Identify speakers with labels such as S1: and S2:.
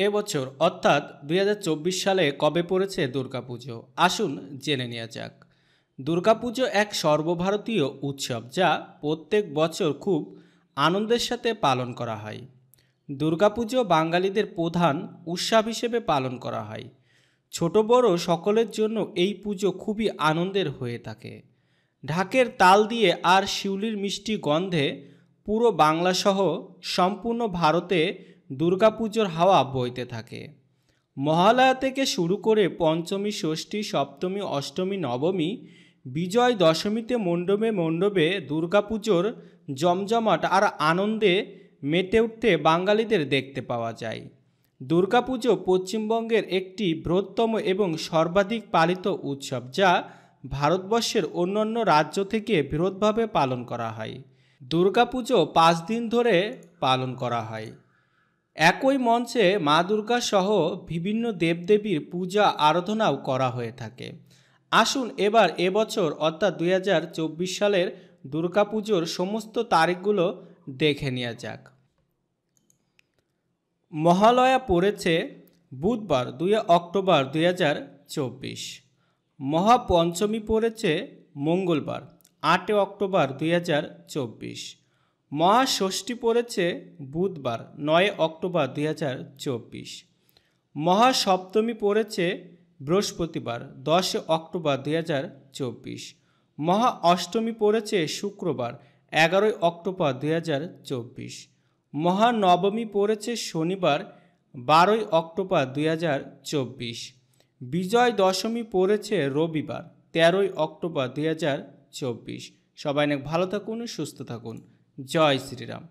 S1: এবছর অর্থাৎ 2024 সালে কবে পড়েছে দুর্গাপুজো? আসুন জেনে নেওয়া যাক। দুর্গাপুজো এক সর্বভারতীয় উৎসব যা প্রত্যেক বছর খুব আনন্দের সাথে পালন করা হয়। দুর্গাপুজো বাঙালিদের প্রধান উৎসব হিসেবে পালন করা হয়। ছোট বড় সকলের জন্য এই পুজো খুবই আনন্দের হয়ে থাকে। ঢাকের তাল দিয়ে আর শিউলির মিষ্টি গন্ধে পুরো বাংলাসহ সম্পূর্ণ ভারতে দুর্গাপুজোর হাওয়া বইতে থাকে। মহালয়া থেকে শুরু করে পঞ্চমী, ষষ্ঠী, সপ্তমী, অষ্টমী, নবমী, বিজয় দশমীতে মণ্ডপে মণ্ডপে দুর্গাপুজোর জমজমাট আর আনন্দে মেতে উঠতে বাঙালিদের দেখতে পাওয়া যায়। দুর্গাপুজো পশ্চিমবঙ্গের একটি বৃহত্তম এবং সর্বাধিক পালিত উৎসব, যা ভারতবর্ষের অন্যান্য রাজ্য থেকে বৃহৎভাবে পালন করা হয়। দুর্গাপুজো 5 দিন ধরে পালন করা হয়। একই মঞ্চে মা দুর্গা সহ বিভিন্ন দেবদেবীর পূজা আরাধনাও করা হয়ে থাকে। আসুন এবার এবছর অর্থাৎ 2024 সালের দুর্গাপুজোর সমস্ত তারিখগুলো দেখে নেওয়া যাক। মহালয়া পড়েছে বুধবার 2 অক্টোবর 2024। মহাপঞ্চমী পড়েছে মঙ্গলবার 8 অক্টোবর 2024। মহাষষ্ঠী পড়েছে বুধবার 9 অক্টোবর 2024। মহাসপ্তমী পড়েছে বৃহস্পতিবার 10 অক্টোবর 2024। মহা অষ্টমী পড়েছে শুক্রবার 11 অক্টোবর 2024। মহানবমী পড়েছে শনিবার 12 অক্টোবর 2024। বিজয় দশমী পড়েছে রবিবার 13 অক্টোবর 2024। সবাই অনেক ভালো থাকুন, সুস্থ থাকুন। জয় শ্রীরাম।